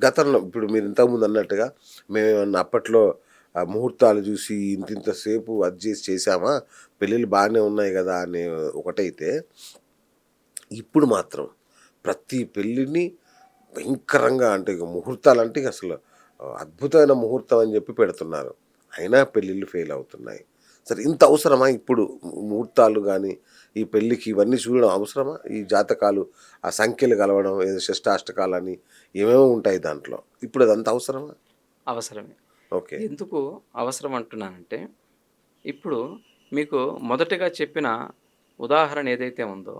గతంలో ఇప్పుడు మీరు ఇంతకుముందు అన్నట్టుగా మేమేమన్నా అప్పట్లో ముహూర్తాలు చూసి ఇంతింత సేపు అది చేసి చేసామా, పెళ్ళిళ్ళు బాగానే ఉన్నాయి గదా! అనే ఒకటైతే, ఇప్పుడు మాత్రం ప్రతి పెళ్ళిని భయంకరంగా అంటే ఇక ముహూర్తాలంటే ఇక అసలు అద్భుతమైన ముహూర్తం అని చెప్పి పెడుతున్నారు. అయినా పెళ్ళిళ్ళు ఫెయిల్ అవుతున్నాయి. సరే ఇంత అవసరమా ఇప్పుడు ముహూర్తాలు గానీ, ఈ పెళ్ళికి ఇవన్నీ చూడడం అవసరమా? ఈ జాతకాలు, ఆ సంఖ్యలు కలవడం, ఏదో షష్టాష్టకాలని ఏవేవో ఉంటాయి దాంట్లో. ఇప్పుడు అదంత అవసరమా? అవసరమే. ఓకే. ఎందుకు అవసరం అంటున్నానంటే, ఇప్పుడు మీకు మొదటగా చెప్పిన ఉదాహరణ ఏదైతే ఉందో,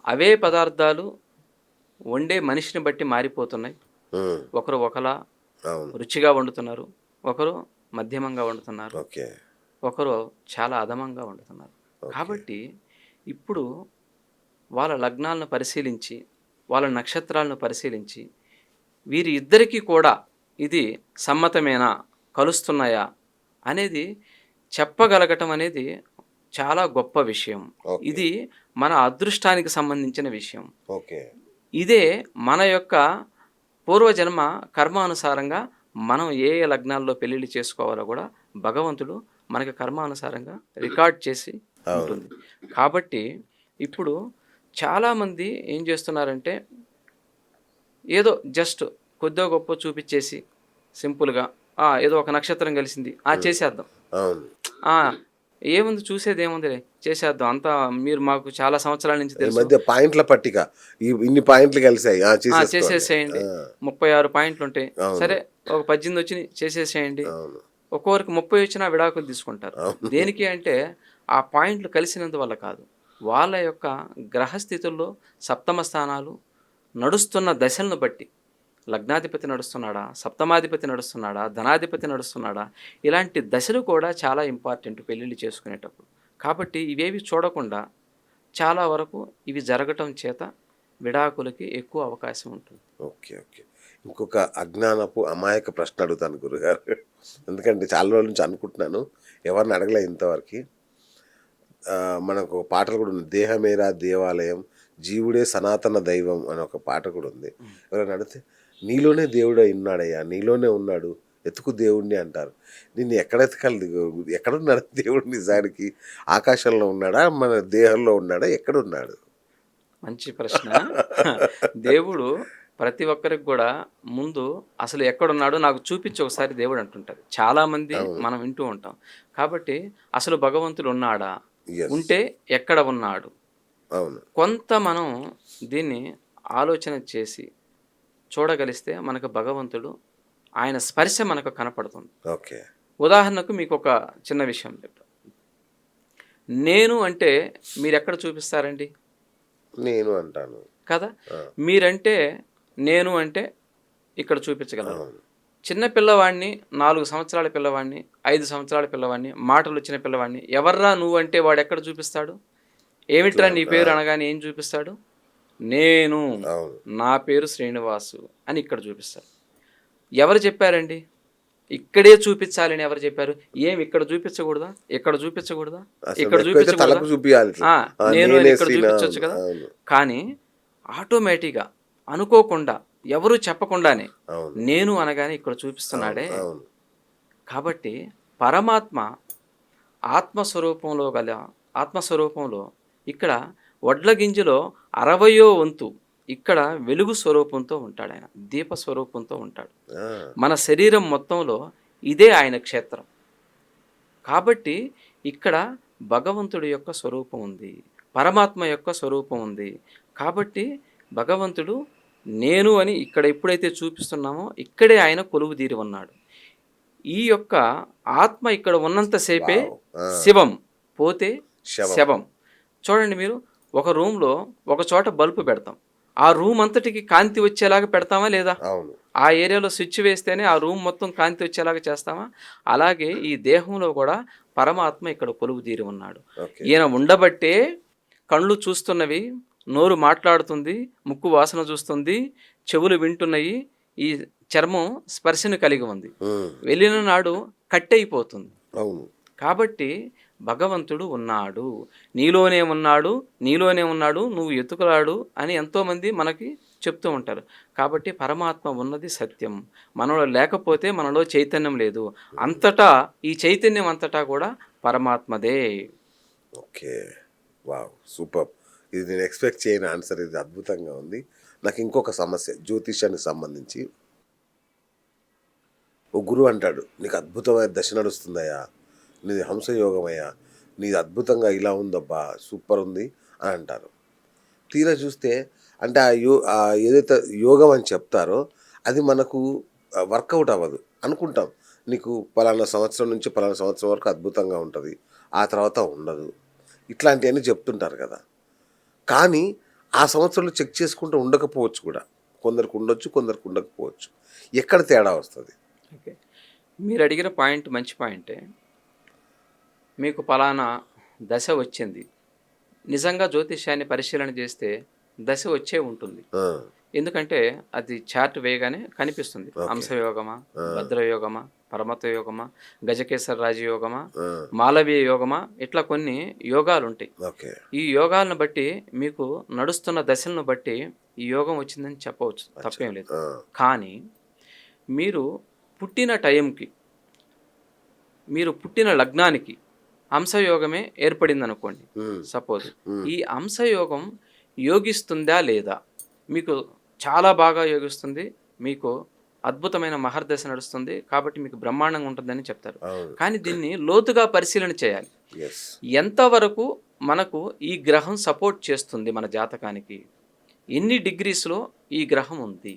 అవే పదార్థాలు వండే మనిషిని బట్టి మారిపోతున్నాయి. హ్మ్. ఒకరు ఒకలా అవును. రుచిగా వండుతున్నారు. ఒకరు మధ్యమంగా వండుతున్నారు. ఓకే. ఒకరు చాలా అధమంగా వండుతున్నారు. ఓకే. కాబట్టి ఇప్పుడు వాళ్ళ లగ్నాలను పరిశీలించి, వాళ్ళ నక్షత్రాలను పరిశీలించి, వీరి ఇద్దరికీ కూడా ఇది సమ్మతమేనా? కలుస్తున్నాయా? అనేది చెప్పగలగటం అనేది చాలా గొప్ప విషయం. ఓకే. ఇది మన అదృష్టానికి సంబంధించిన విషయం. ఓకే. ఇదే మన యొక్క పూర్వజన్మ కర్మానుసారంగా మనం ఏ ఏ లగ్నాల్లో పెళ్ళిళ్ళు చేసుకోవాలో కూడా భగవంతుడు మనకి కర్మానుసారంగా రికార్డ్ చేసి అవును. ఉంటుంది. కాబట్టి ఇప్పుడు చాలామంది ఏం చేస్తున్నారంటే ఏదో జస్ట్ కొద్దో గొప్పో చూపిచ్చేసి సింపుల్‌గా ఏదో ఒక నక్షత్రం కలిసింది. హ్మ్. చేసేద్దాం. అవును. ఆ! ఏముంది చూసేదేముందిలే చేసేద్దాం. అంతా మీరు మాకు చాలా సంవత్సరాల నుంచి ఈ తెలుసు. మధ్య పాయింట్ల పట్టిక. ఇన్ని పాయింట్లు కలిసాయి. చేసేసుకోండి. చేసేసేయండి. ఆ! 36 పాయింట్లుంటాయి. అవును. సరే ఒక 18 వచ్చినియి చేసేసేయండి. అవును. ఒక్కొక్కరికి 30 వచ్చినా విడాకులు తీసుకుంటారు. అవును. దేనికి అంటే ఆ పాయింట్లు కలిసినందువల్ల కాదు. వాళ్ళ యొక్క గ్రహస్థితుల్లో సప్తమ స్థానాలు నడుస్తున్న దశలను బట్టి లగ్నాధిపతి నడుస్తున్నాడా? సప్తమాధిపతి నడుస్తున్నాడా? ధనాధిపతి నడుస్తున్నాడా? ఇలాంటి దశలు కూడా చాలా ఇంపార్టెంట్ పెళ్ళిళ్ళు చేసుకునేటప్పుడు. కాబట్టి ఇవేవి చూడకుండా చాలా వరకు ఇవి జరగటం చేత విడాకులకి ఎక్కువ అవకాశం ఉంటుంది. ఓకే. ఓకే. ఇంకొక అజ్ఞానపు అమాయక ప్రశ్న అడుగుతాను గురుగారు. ఎందుకంటే చాలా రోజుల నుంచి అనుకుంటున్నాను. ఎవరిని అడగలే ఇంతవరకి. మనకు పాటలు కూడా ఉంది. 'దేహమేరా దేవాలయం, జీవుడే సనాతన దైవం' అని ఒక పాట కూడా ఉంది. హ్మ్. ఎవరైనా అడిగితే నీలోనే దేవుడై ఉన్నాడయ్యా, నీలోనే ఉన్నాడు. ఎతుకు దేవుడిని అంటారు. నిన్ను ఎక్కడ ఎతకాలి? ఎక్కడున్నాడు దేవుడు నిజానికి? ఆకాశంలో ఉన్నాడా? మన దేహంలో ఉన్నాడా? ఎక్కడున్నాడు? మంచి ప్రశ్న. దేవుడు ప్రతి ఒక్కరికి గూడా ముందు అసలు ఎక్కడున్నాడో నాకు చూపించు ఒకసారి దేవుడు అంటుంటారు. చాలామంది అవును. మనం వింటూ ఉంటాం. కాబట్టి అసలు భగవంతుడు ఉన్నాడా? యెస్. ఉంటే ఎక్కడ ఉన్నాడు? అవును. కొంత మనం దీన్ని ఆలోచన చేసి చూడగలిస్తే మనకు భగవంతుడు ఆయన స్పర్శ మనకు కనపడుతుంది. ఓకే. ఉదాహరణకు మీకొక చిన్న విషయం చెప్తా. నేను అంటే మీరెక్కడ చూపిస్తారండి? నేను అంటాను. కదా! ఆ! మీరంటే నేను అంటే ఇక్కడ చూపించగలరు. అవును. చిన్న పిల్లవాడిని, 4 సంవత్సరాల పిల్లవాడిని, 5 సంవత్సరాల పిల్లవాడిని, మాటలొచ్చిన పిల్లవాడిని ఎవర్రా నువ్వంటే వాడెక్కడ చూపిస్తాడు? ఇట్లా ఏమిట్రా నీ ఆ! పేరు అనగానే ఏం చూపిస్తాడు? నేను, అవును. నా పేరు శ్రీనివాసు అని ఇక్కడ చూపిస్తాడు. ఎవరు చెప్పారండి? ఇక్కడే చూపించాలని ఎవరు చెప్పారు? ఏమి ఇక్కడ చూపించకూడదా? ఇక్కడ చూపించకూడదా? అసలు ఇక్కడ ఎక్కువైతే చూపించకూడదా? తలకు చూపియాలి ఇట్లా. ఆ! ఆ! నేను అని నేనే ఇక్కడ శ్రీనా చూపించొచ్చు అవును. కదా! అవును. కానీ ఆటోమేటిక్‌గా అనుకోకుండా ఎవరు చెప్పకుండానే అవును. నేను అనగానే ఇక్కడ అవును. చూపిస్తున్నాడే. అవును. కాబట్టి పరమాత్మ ఆత్మస్వరూపంలో గల ఆత్మస్వరూపంలో ఇక్కడ వడ్ల గింజలో 60వ వంతు ఇక్కడ వెలుగు స్వరూపంతో ఉంటాడాయన. దీప స్వరూపంతో ఉంటాడు. ఆ! మన శరీరం మొత్తంలో ఇదే ఆయన క్షేత్రం. కాబట్టి ఇక్కడ భగవంతుడి యొక్క స్వరూపం ఉంది. పరమాత్మ యొక్క స్వరూపం ఉంది. కాబట్టి భగవంతుడు నేను అని ఇక్కడ ఎప్పుడైతే చూపిస్తున్నామో ఇక్కడే ఆయన కొలువుదీరి ఉన్నాడు. ఈ యొక్క ఆత్మ ఇక్కడ ఉన్నంత సేపే వావ్! ఆ! శివం. పోతే శవం. శవం. చూడండి మీరు ఒక రూమ్‌లో ఒక చోట బల్బ్ పెడతాం. ఆ రూమ్ అంతటికి కాంతి వచ్చేలాగా పెడతామా లేదా? అవును. ఆ ఏరియాలో స్విచ్ వేస్తేనే ఆ రూమ్ మొత్తం కాంతి వచ్చేలాగా చేస్తామా? అలాగే ఈ దేహంలో కూడా పరమాత్మ ఇక్కడ కొలువుదీరి ఉన్నాడు. ఓకే. ఈయన ఉండబట్టే కళ్ళు చూస్తున్నవి, నోరు మాట్లాడుతుంది, ముక్కు వాసన చూస్తుంది, చెవులు వింటున్నయి, ఈ చర్మం స్పర్శను కలిగి ఉంది. హ్మ్. వెళ్ళిన నాడు కట్టయిపోతుంది. అవును. కాబట్టి భగవంతుడు ఉన్నాడు, నీలోనే ఉన్నాడు, నీలోనే ఉన్నాడు, నువ్వు ఎతుకులాడు అని ఎంతోమంది మనకి చెప్తూ ఉంటారు. కాబట్టి పరమాత్మ ఉన్నది సత్యం. మనలో లేకపోతే మనలో చైతన్యం లేదు. అంతటా ఈ చైతన్యం అంతటా కూడా పరమాత్మదే. ఓకే. వావ్! సూపర్. ఇది నేను ఎక్స్‌పెక్ట్ చేయని ఆన్సర్, ఇది అద్భుతంగా ఉంది. నాకు ఇంకొక సమస్య జ్యోతిష్యానికి సంబంధించి. ఓ గురువు అంటాడు, "నీకు అద్భుతమైన దశ నడుస్తుందయ్యా. నీది హంసయోగమయ్యా. నీది అద్భుతంగా ఇలా ఉందబ్బా! సూపర్ ఉంది" అని అంటారు. తీరా చూస్తే అంటే ఏదైతే యోగం అని చెప్తారో అది మనకు వర్కౌట్ అవ్వదు. అనుకుంటాం, నీకు పలానా సంవత్సరం నుంచి పలానా సంవత్సరం వరకు అద్భుతంగా ఉంటది. ఆ తర్వాత ఉండదు. ఇట్లాంటియన్నీ చెప్తుంటారు కదా! కానీ ఆ సంవత్సరంలో చెక్ చేసుకుంటూ ఉండకపోవచ్చు కూడా. కొందరికి ఉండొచ్చు, కొందరికి ఉండకపోవచ్చు. ఎక్కడ తేడా వస్తది? ఓకే. మీరు అడిగిన పాయింట్ మంచి పాయింటే. మీకు పలానా దశ వచ్చింది. నిజంగా జ్యోతిష్యాన్ని పరిశీలన చేస్తే దశ వచ్చే ఉంటుంది. ఆ! ఎందుకంటే అది చార్ట్ వేయగానే కనిపిస్తుంది. ఓకే. హంసయోగమా, ఆ! భద్రయోగమా, పరమత యోగమా, గజకేసర రాజయోగమా, ఆ! మాలవీయ యోగమా, ఇట్లా కొన్ని యోగాలు ఉంటాయి. ఓకే. ఈ యోగాలను బట్టి మీకు నడుస్తున్న దశలను బట్టి ఈ యోగం వచ్చిందని చెప్పవచ్చు, అచ్చా! తప్పేం లేదు. ఆ! కానీ మీరు పుట్టిన టైంకి, మీరు పుట్టిన లగ్నానికి హంసయోగమే ఏర్పడిందనుకోండి హ్మ్. సపోజ్. హ్మ్. ఈ హంసయోగం యోగిస్తుందా లేదా? మీకు చాలా బాగా యోగిస్తుంది. మీకు అద్భుతమైన మహర్దశ నడుస్తుంది. కాబట్టి మీకు బ్రహ్మాండంగా ఉంటుందని చెప్తారు. అవును. కానీ దీన్ని లోతుగా పరిశీలన చేయాలి. యెస్. ఎంతవరకు మనకు ఈ గ్రహం సపోర్ట్ చేస్తుంది మన జాతకానికి? ఎన్ని డిగ్రీస్‌లో ఈ గ్రహం ఉంది?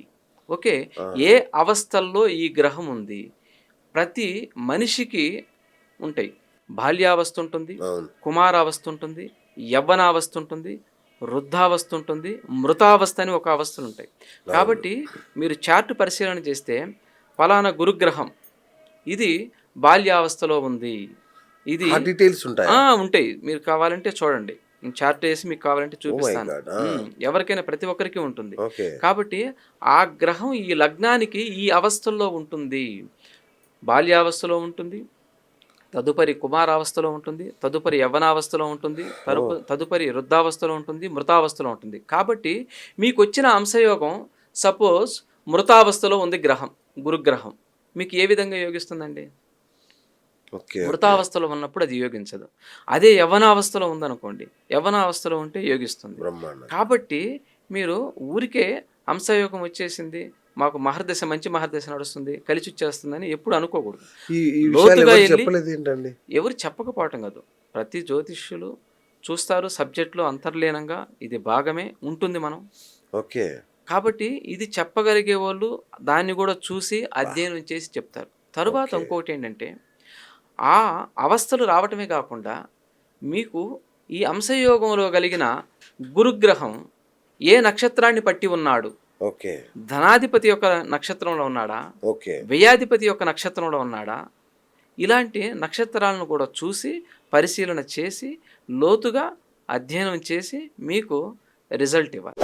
ఓకే. ఆ! ఏ అవస్థల్లో ఈ గ్రహం ఉంది? ప్రతి మనిషికి ఉంటాయి. బాల్యావస్థ ఉంటుంది, అవును. కుమారావస్థ ఉంటుంది, యవ్వనావస్థ ఉంటుంది, వృద్ధావస్థ ఉంటుంది, మృతావస్థ అని ఒక అవస్థలు ఉంటాయి. అవును. కాబట్టి మీరు చార్ట్ పరిశీలన చేస్తే ఫలానా గురుగ్రహం ఇది బాల్యావస్థలో ఉంది. ఇది ఆ డీటెయిల్స్ ఉంటాయా? ఉంటాయి. మీరు కావాలంటే చూడండి. నేను చార్ట్ వేసి మీకు కావాలంటే ఓహ్ మై చూపిస్తాను. గాడ్! ఆ! ఎవరికైనా ప్రతి ఒక్కరికి ఉంటుంది. ఓకే. కాబట్టి ఆ గ్రహం ఈ లగ్నానికి ఈ అవస్థల్లో ఉంటుంది. బాల్యావస్థలో ఉంటుంది, తదుపరి కుమారావస్థలో ఉంటుంది, తదుపరి యవ్వనావస్థలో ఉంటుంది, ఓహ్! తదుపరి వృద్ధావస్థలో ఉంటుంది, మృతావస్థలో ఉంటుంది. కాబట్టి మీకొచ్చిన అంశయోగం సపోజ్ మృతావస్థలో ఉంది గ్రహం, గురుగ్రహం. మీకు ఏ విధంగా యోగిస్తుందండి? ఓకే. ఓకే. మృతావస్థలో ఉన్నప్పుడు అది యోగించదు. అదే యవ్వనావస్థలో ఉందనుకోండి, యవ్వనావస్థలో ఉంటే యోగిస్తుంది. బ్రహ్మాండం. కాబట్టి మీరు ఊరికే హంసయోగం వచ్చేసింది, మాకు మహర్దశ మంచి మహర్దశ నడుస్తుంది, కలిసొచ్చేస్తుందని ఎప్పుడు అనుకోకూడదు. ఈ విషయాలు లోతుగా ఎవరు వెళ్ళి చెప్పలేదేంటండి? ఎవరు చెప్పకపోవటం కాదు. ప్రతి జ్యోతిష్యులు చూస్తారు, సబ్జెక్టులో అంతర్లీనంగా ఇది భాగమే ఉంటుంది మనం. ఓకే. కాబట్టి ఇది చెప్పగలిగే వాళ్ళు దాన్ని కూడా చూసి అధ్యయనం చేసి చెప్తారు. తరువాత ఓకే. ఇంకోటి ఏంటంటే ఆ అవస్థలు రావటమే కాకుండా మీకు ఈ అంశయోగంలో కలిగిన గురుగ్రహం ఏ నక్షత్రాన్ని పట్టి ఉన్నాడు? ఓకే. ధనాధిపతి యొక్క నక్షత్రంలో ఉన్నాడా? ఓకే. వ్యయాధిపతి యొక్క నక్షత్రంలో ఉన్నాడా? ఇలాంటి నక్షత్రాలను కూడా చూసి పరిశీలన చేసి లోతుగా అధ్యయనం చేసి మీకు రిజల్ట్ ఇవ్వాలి.